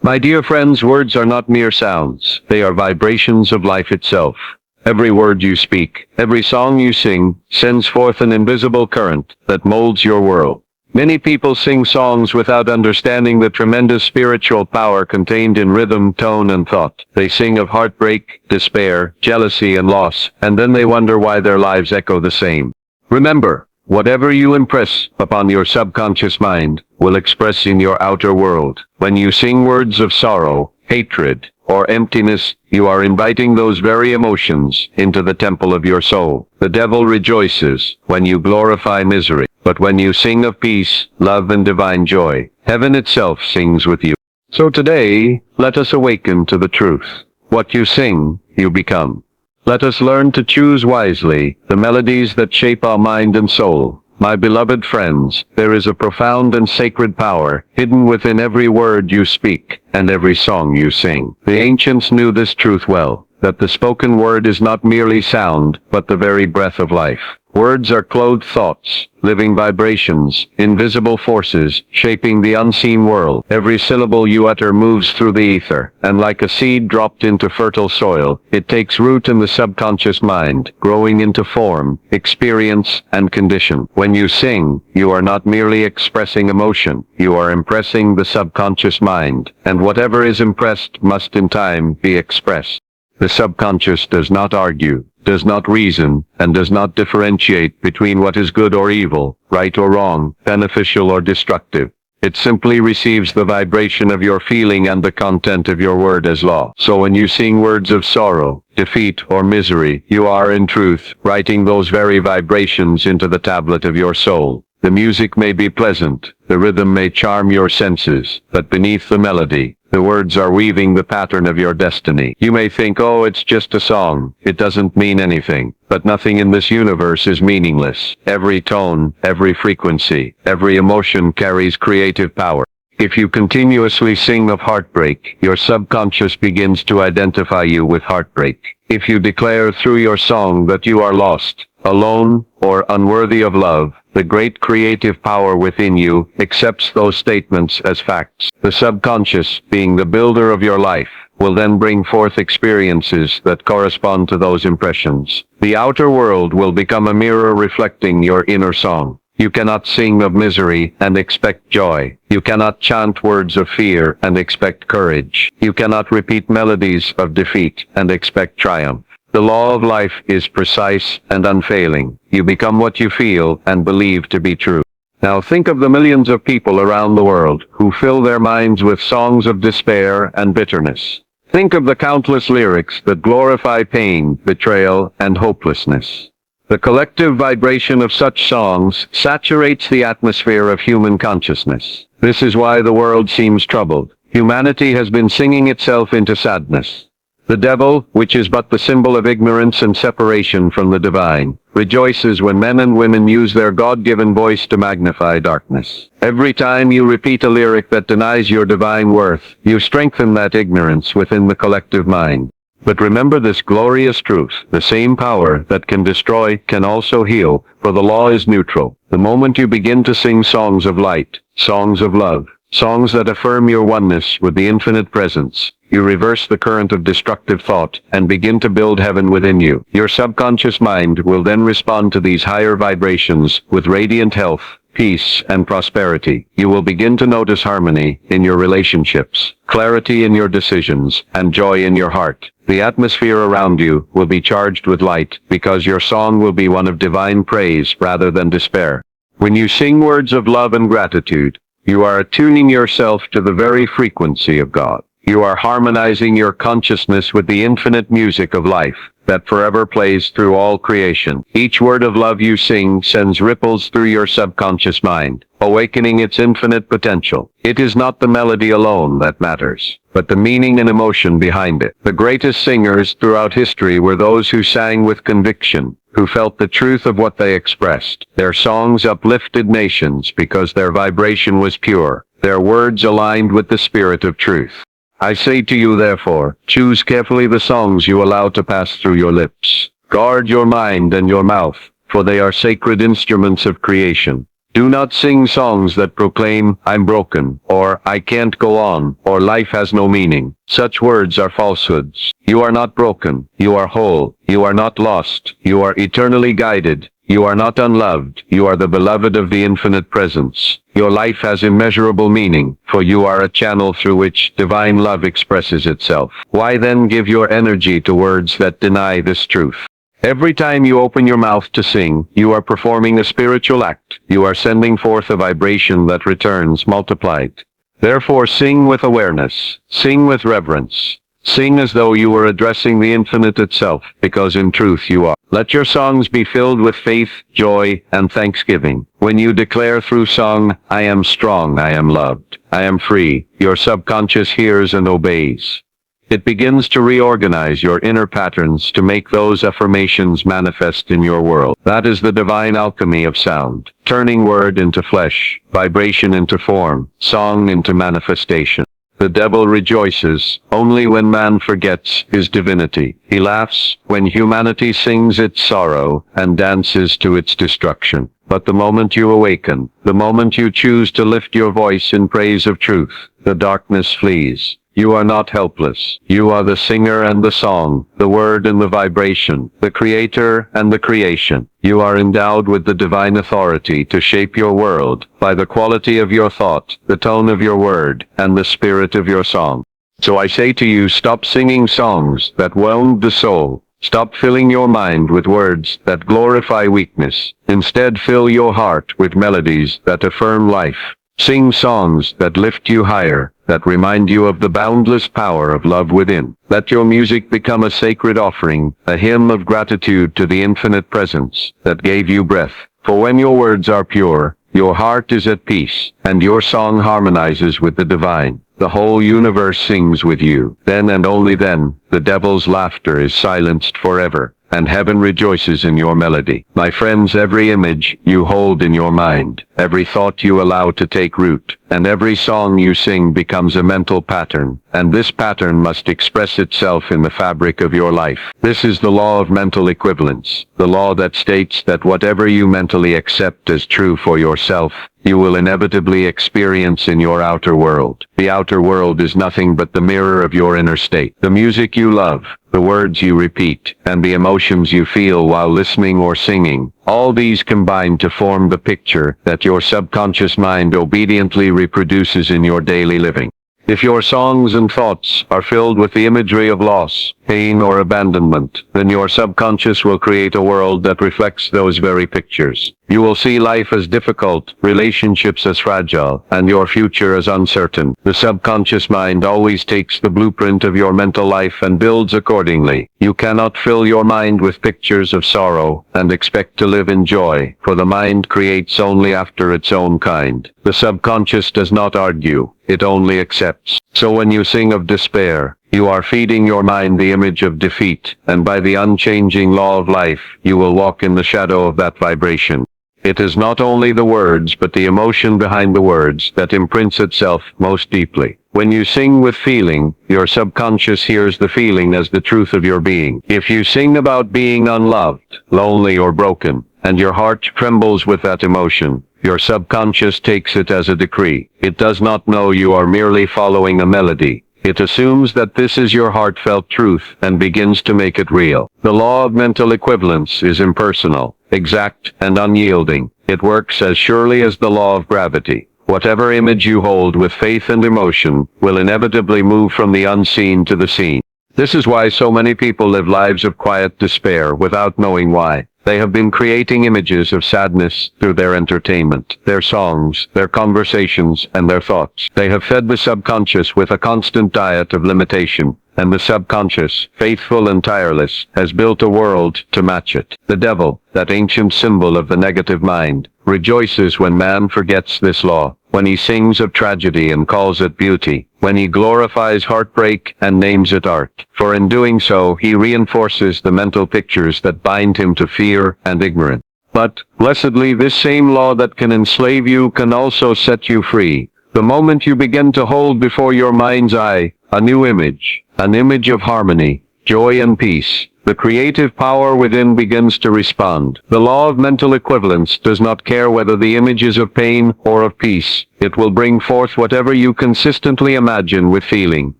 My dear friends, words are not mere sounds. They are vibrations of life itself. Every word you speak, every song you sing, sends forth an invisible current that molds your world. Many people sing songs without understanding the tremendous spiritual power contained in rhythm, tone, and thought. They sing of heartbreak, despair, jealousy, and loss, and then they wonder why their lives echo the same. Remember, whatever you impress upon your subconscious mind will express in your outer world. When you sing words of sorrow, hatred, or emptiness, you are inviting those very emotions into the temple of your soul. The devil rejoices when you glorify misery, but when you sing of peace, love, and divine joy, heaven itself sings with you. So today, let us awaken to the truth. What you sing, you become. Let us learn to choose wisely the melodies that shape our mind and soul. My beloved friends, there is a profound and sacred power hidden within every word you speak and every song you sing. The ancients knew this truth well, that the spoken word is not merely sound, but the very breath of life. Words are clothed thoughts, living vibrations, invisible forces, shaping the unseen world. Every syllable you utter moves through the ether, and like a seed dropped into fertile soil, it takes root in the subconscious mind, growing into form, experience, and condition. When you sing, you are not merely expressing emotion, you are impressing the subconscious mind, and whatever is impressed must in time be expressed. The subconscious does not argue, does not reason, and does not differentiate between what is good or evil, right or wrong, beneficial or destructive. It simply receives the vibration of your feeling and the content of your word as law. So when you sing words of sorrow, defeat, or misery, you are in truth writing those very vibrations into the tablet of your soul. The music may be pleasant, the rhythm may charm your senses, but beneath the melody, the words are weaving the pattern of your destiny. You may think, oh, it's just a song, it doesn't mean anything. But nothing in this universe is meaningless. Every tone, every frequency, every emotion carries creative power. If you continuously sing of heartbreak, your subconscious begins to identify you with heartbreak. If you declare through your song that you are lost, alone, or unworthy of love, the great creative power within you accepts those statements as facts. The subconscious, being the builder of your life, will then bring forth experiences that correspond to those impressions. The outer world will become a mirror reflecting your inner song. You cannot sing of misery and expect joy. You cannot chant words of fear and expect courage. You cannot repeat melodies of defeat and expect triumph. The law of life is precise and unfailing. You become what you feel and believe to be true. Now think of the millions of people around the world who fill their minds with songs of despair and bitterness. Think of the countless lyrics that glorify pain, betrayal, and hopelessness. The collective vibration of such songs saturates the atmosphere of human consciousness. This is why the world seems troubled. Humanity has been singing itself into sadness. The devil, which is but the symbol of ignorance and separation from the divine, rejoices when men and women use their God-given voice to magnify darkness. Every time you repeat a lyric that denies your divine worth, you strengthen that ignorance within the collective mind. But remember this glorious truth: the same power that can destroy can also heal, for the law is neutral. The moment you begin to sing songs of light, songs of love, songs that affirm your oneness with the infinite presence, you reverse the current of destructive thought and begin to build heaven within you. Your subconscious mind will then respond to these higher vibrations with radiant health, peace, and prosperity. You will begin to notice harmony in your relationships, clarity in your decisions, and joy in your heart. The atmosphere around you will be charged with light because your song will be one of divine praise rather than despair. When you sing words of love and gratitude, you are attuning yourself to the very frequency of God. You are harmonizing your consciousness with the infinite music of life that forever plays through all creation. Each word of love you sing sends ripples through your subconscious mind, awakening its infinite potential. It is not the melody alone that matters, but the meaning and emotion behind it. The greatest singers throughout history were those who sang with conviction, who felt the truth of what they expressed. Their songs uplifted nations because their vibration was pure, their words aligned with the spirit of truth. I say to you, therefore, choose carefully the songs you allow to pass through your lips. Guard your mind and your mouth, for they are sacred instruments of creation. Do not sing songs that proclaim, "I'm broken," or "I can't go on," or "life has no meaning." Such words are falsehoods. You are not broken. You are whole. You are not lost. You are eternally guided. You are not unloved. You are the beloved of the infinite presence. Your life has immeasurable meaning, for you are a channel through which divine love expresses itself. Why then give your energy to words that deny this truth? Every time you open your mouth to sing, you are performing a spiritual act. You are sending forth a vibration that returns multiplied. Therefore sing with awareness. Sing with reverence. Sing as though you were addressing the infinite itself, because in truth you are. Let your songs be filled with faith, joy, and thanksgiving. When you declare through song, "I am strong, I am loved, I am free," your subconscious hears and obeys. It begins to reorganize your inner patterns to make those affirmations manifest in your world. That is the divine alchemy of sound, turning word into flesh, vibration into form, song into manifestation. The devil rejoices only when man forgets his divinity. He laughs when humanity sings its sorrow and dances to its destruction. But the moment you awaken, the moment you choose to lift your voice in praise of truth, the darkness flees. You are not helpless. You are the singer and the song, the word and the vibration, the creator and the creation. You are endowed with the divine authority to shape your world by the quality of your thought, the tone of your word, and the spirit of your song. So I say to you, stop singing songs that wound the soul. Stop filling your mind with words that glorify weakness. Instead, fill your heart with melodies that affirm life. Sing songs that lift you higher, that remind you of the boundless power of love within. Let your music become a sacred offering, a hymn of gratitude to the infinite presence that gave you breath. For when your words are pure, your heart is at peace, and your song harmonizes with the divine. The whole universe sings with you. Then and only then, the devil's laughter is silenced forever, and heaven rejoices in your melody. My friends, every image you hold in your mind, every thought you allow to take root, and every song you sing becomes a mental pattern, and this pattern must express itself in the fabric of your life. This is the law of mental equivalence, the law that states that whatever you mentally accept as true for yourself, you will inevitably experience in your outer world. The outer world is nothing but the mirror of your inner state. The music you love, the words you repeat, and the emotions you feel while listening or singing, all these combine to form the picture that your subconscious mind obediently reproduces in your daily living. If your songs and thoughts are filled with the imagery of loss, pain, or abandonment, then your subconscious will create a world that reflects those very pictures. You will see life as difficult, relationships as fragile, and your future as uncertain. The subconscious mind always takes the blueprint of your mental life and builds accordingly. You cannot fill your mind with pictures of sorrow and expect to live in joy, for the mind creates only after its own kind. The subconscious does not argue, it only accepts. So when you sing of despair, you are feeding your mind the image of defeat, and by the unchanging law of life, you will walk in the shadow of that vibration. It is not only the words but the emotion behind the words that imprints itself most deeply. When you sing with feeling, your subconscious hears the feeling as the truth of your being. If you sing about being unloved, lonely, or broken, and your heart trembles with that emotion, your subconscious takes it as a decree. It does not know you are merely following a melody. It assumes that this is your heartfelt truth and begins to make it real. The law of mental equivalence is impersonal, exact, and unyielding. It works as surely as the law of gravity. Whatever image you hold with faith and emotion will inevitably move from the unseen to the seen. This is why so many people live lives of quiet despair without knowing why. They have been creating images of sadness through their entertainment, their songs, their conversations, and their thoughts. They have fed the subconscious with a constant diet of limitation, and the subconscious, faithful and tireless, has built a world to match it. The devil, that ancient symbol of the negative mind, rejoices when man forgets this law, when he sings of tragedy and calls it beauty, when he glorifies heartbreak and names it art. For in doing so, he reinforces the mental pictures that bind him to fear and ignorance. But, blessedly, this same law that can enslave you can also set you free. The moment you begin to hold before your mind's eye a new image, an image of harmony, joy and peace, The creative power within begins to respond. The law of mental equivalence does not care whether the image is of pain or of peace. It will bring forth whatever you consistently imagine with feeling.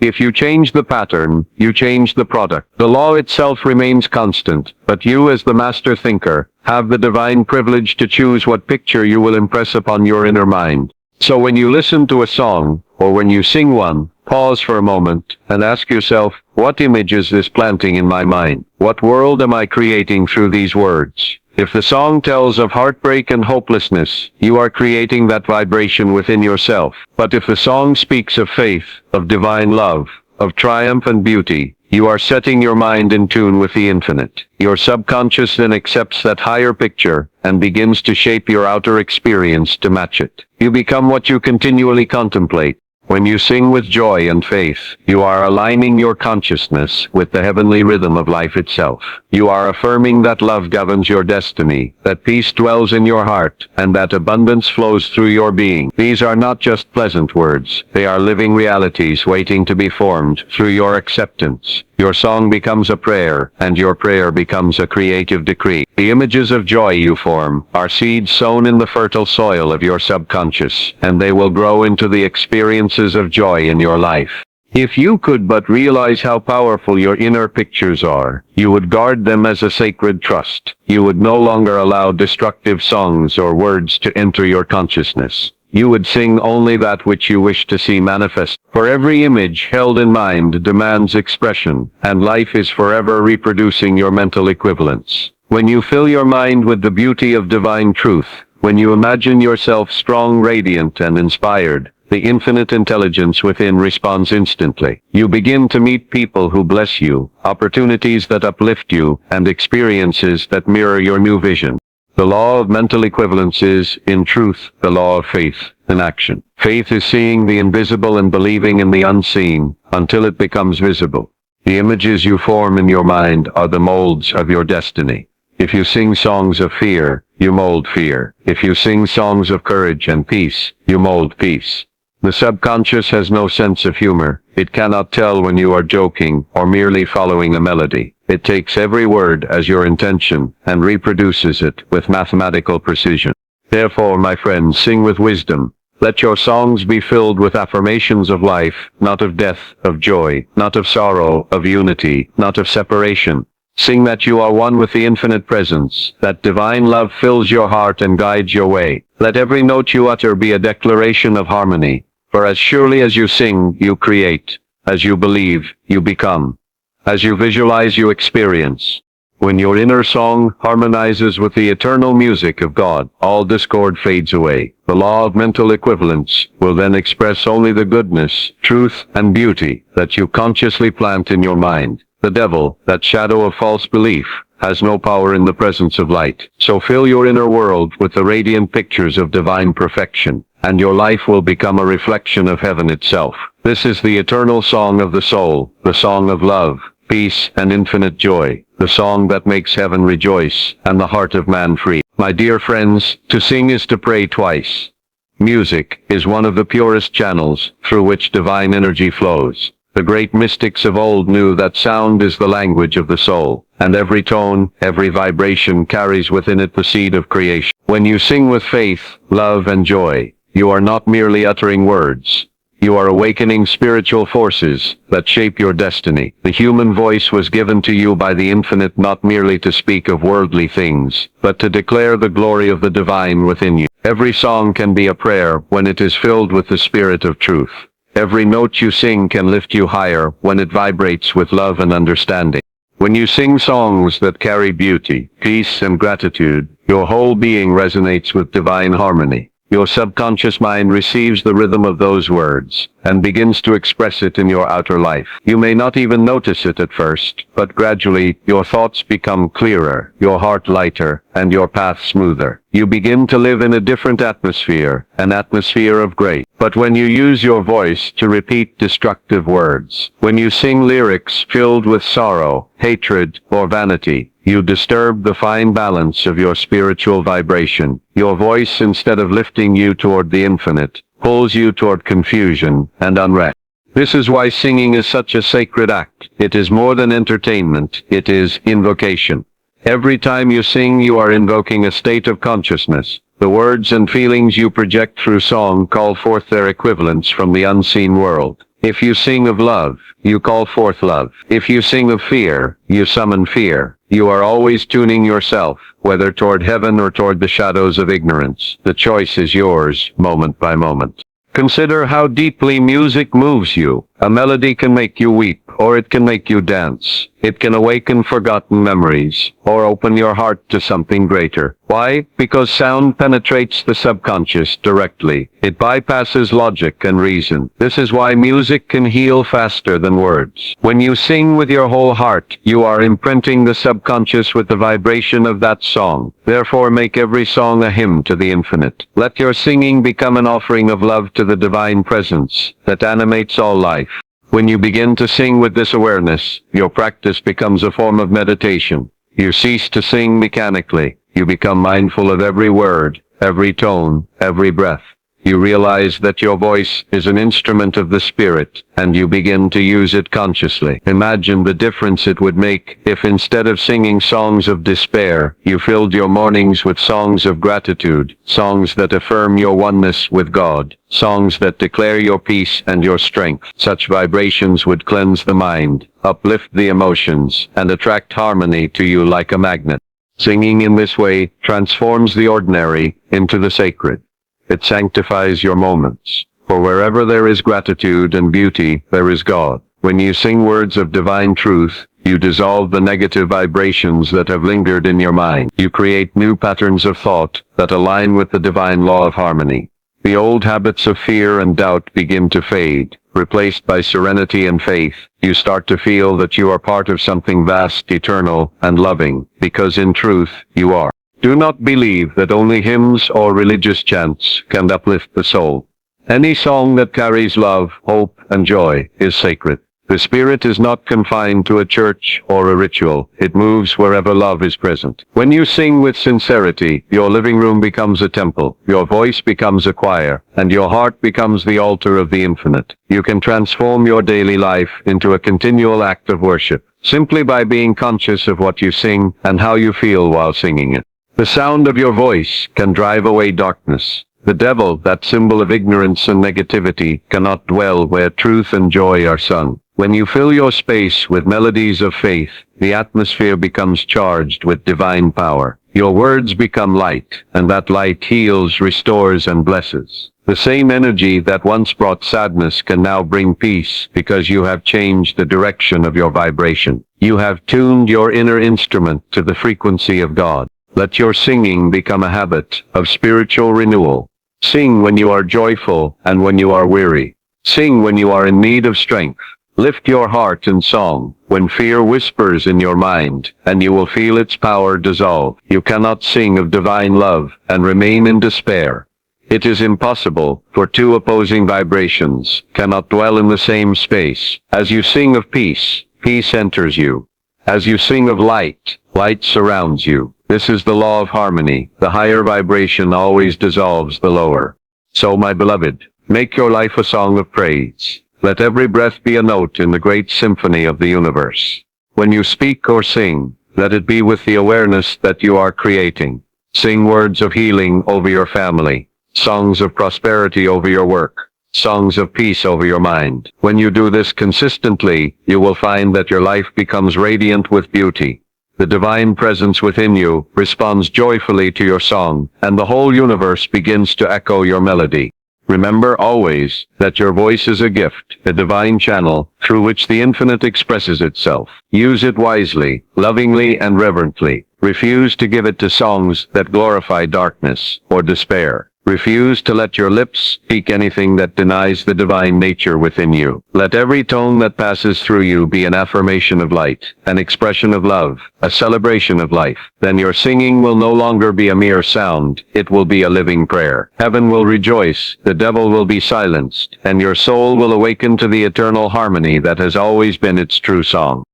If you change the pattern, you change the product. The law itself remains constant, but you as the master thinker have the divine privilege to choose what picture you will impress upon your inner mind. So when you listen to a song, or when you sing one, pause for a moment and ask yourself, what image is this planting in my mind? What world am I creating through these words? If the song tells of heartbreak and hopelessness, you are creating that vibration within yourself. But if the song speaks of faith, of divine love, of triumph and beauty, you are setting your mind in tune with the infinite. Your subconscious then accepts that higher picture and begins to shape your outer experience to match it. You become what you continually contemplate. When you sing with joy and faith, you are aligning your consciousness with the heavenly rhythm of life itself. You are affirming that love governs your destiny, that peace dwells in your heart, and that abundance flows through your being. These are not just pleasant words. They are living realities waiting to be formed through your acceptance. Your song becomes a prayer, and your prayer becomes a creative decree. The images of joy you form are seeds sown in the fertile soil of your subconscious, and they will grow into the experiences of joy in your life. If you could but realize how powerful your inner pictures are, you would guard them as a sacred trust. You would no longer allow destructive songs or words to enter your consciousness. You would sing only that which you wish to see manifest. For every image held in mind demands expression, and life is forever reproducing your mental equivalents. When you fill your mind with the beauty of divine truth, when you imagine yourself strong, radiant, and inspired, the infinite intelligence within responds instantly. You begin to meet people who bless you, opportunities that uplift you, and experiences that mirror your new vision. The law of mental equivalence is, in truth, the law of faith in action. Faith is seeing the invisible and believing in the unseen until it becomes visible. The images you form in your mind are the molds of your destiny. If you sing songs of fear, you mold fear. If you sing songs of courage and peace, you mold peace. The subconscious has no sense of humor. It cannot tell when you are joking or merely following a melody. It takes every word as your intention and reproduces it with mathematical precision. Therefore, my friends, sing with wisdom. Let your songs be filled with affirmations of life, not of death, of joy, not of sorrow, of unity, not of separation. Sing that you are one with the infinite presence, that divine love fills your heart and guides your way. Let every note you utter be a declaration of harmony. For as surely as you sing, you create. As you believe, you become. As you visualize, you experience. When your inner song harmonizes with the eternal music of God, all discord fades away. The law of mental equivalence will then express only the goodness, truth, and beauty that you consciously plant in your mind. The devil, that shadow of false belief, has no power in the presence of light. So fill your inner world with the radiant pictures of divine perfection, and your life will become a reflection of heaven itself. This is the eternal song of the soul, the song of love, peace, and infinite joy, the song that makes heaven rejoice and the heart of man free. My dear friends, to sing is to pray twice. Music is one of the purest channels through which divine energy flows. The great mystics of old knew that sound is the language of the soul, and every tone, every vibration carries within it the seed of creation. When you sing with faith, love, and joy, you are not merely uttering words. You are awakening spiritual forces that shape your destiny. The human voice was given to you by the infinite not merely to speak of worldly things, but to declare the glory of the divine within you. Every song can be a prayer when it is filled with the spirit of truth. Every note you sing can lift you higher when it vibrates with love and understanding. When you sing songs that carry beauty, peace, and gratitude, your whole being resonates with divine harmony. Your subconscious mind receives the rhythm of those words and begins to express it in your outer life. You may not even notice it at first, but gradually your thoughts become clearer, your heart lighter, and your path smoother. You begin to live in a different atmosphere, an atmosphere of grace. But when you use your voice to repeat destructive words, when you sing lyrics filled with sorrow, hatred, or vanity, you disturb the fine balance of your spiritual vibration. Your voice, instead of lifting you toward the infinite, pulls you toward confusion and unrest. This is why singing is such a sacred act. It is more than entertainment. It is invocation. Every time you sing, you are invoking a state of consciousness. The words and feelings you project through song call forth their equivalents from the unseen world. If you sing of love, you call forth love. If you sing of fear, you summon fear. You are always tuning yourself, whether toward heaven or toward the shadows of ignorance. The choice is yours, moment by moment. Consider how deeply music moves you. A melody can make you weep, or it can make you dance. It can awaken forgotten memories, or open your heart to something greater. Why? Because sound penetrates the subconscious directly. It bypasses logic and reason. This is why music can heal faster than words. When you sing with your whole heart, you are imprinting the subconscious with the vibration of that song. Therefore, make every song a hymn to the infinite. Let your singing become an offering of love to the divine presence that animates all life. When you begin to sing with this awareness, your practice becomes a form of meditation. You cease to sing mechanically. You become mindful of every word, every tone, every breath. You realize that your voice is an instrument of the Spirit, and you begin to use it consciously. Imagine the difference it would make if instead of singing songs of despair, you filled your mornings with songs of gratitude, songs that affirm your oneness with God, songs that declare your peace and your strength. Such vibrations would cleanse the mind, uplift the emotions, and attract harmony to you like a magnet. Singing in this way transforms the ordinary into the sacred. It sanctifies your moments. For wherever there is gratitude and beauty, there is God. When you sing words of divine truth, you dissolve the negative vibrations that have lingered in your mind. You create new patterns of thought that align with the divine law of harmony. The old habits of fear and doubt begin to fade. Replaced by serenity and faith, you start to feel that you are part of something vast, eternal, and loving, because in truth, you are. Do not believe that only hymns or religious chants can uplift the soul. Any song that carries love, hope, and joy is sacred. The Spirit is not confined to a church or a ritual. It moves wherever love is present. When you sing with sincerity, your living room becomes a temple, your voice becomes a choir, and your heart becomes the altar of the infinite. You can transform your daily life into a continual act of worship, simply by being conscious of what you sing and how you feel while singing it. The sound of your voice can drive away darkness. The devil, that symbol of ignorance and negativity, cannot dwell where truth and joy are sung. When you fill your space with melodies of faith, the atmosphere becomes charged with divine power. Your words become light, and that light heals, restores, and blesses. The same energy that once brought sadness can now bring peace, because you have changed the direction of your vibration. You have tuned your inner instrument to the frequency of God. Let your singing become a habit of spiritual renewal. Sing when you are joyful and when you are weary. Sing when you are in need of strength. Lift your heart in song when fear whispers in your mind, and you will feel its power dissolve. You cannot sing of divine love and remain in despair. It is impossible, for two opposing vibrations cannot dwell in the same space. As you sing of peace, peace enters you. As you sing of light, light surrounds you. This is the law of harmony. The higher vibration always dissolves the lower. So, my beloved, make your life a song of praise. Let every breath be a note in the great symphony of the universe. When you speak or sing, let it be with the awareness that you are creating. Sing words of healing over your family, songs of prosperity over your work, songs of peace over your mind. When you do this consistently, you will find that your life becomes radiant with beauty. The divine presence within you responds joyfully to your song, and the whole universe begins to echo your melody. Remember always that your voice is a gift, a divine channel through which the infinite expresses itself. Use it wisely, lovingly, and reverently. Refuse to give it to songs that glorify darkness or despair. Refuse to let your lips speak anything that denies the divine nature within you. Let every tone that passes through you be an affirmation of light, an expression of love, a celebration of life. Then your singing will no longer be a mere sound, it will be a living prayer. Heaven will rejoice, the devil will be silenced, and your soul will awaken to the eternal harmony that has always been its true song.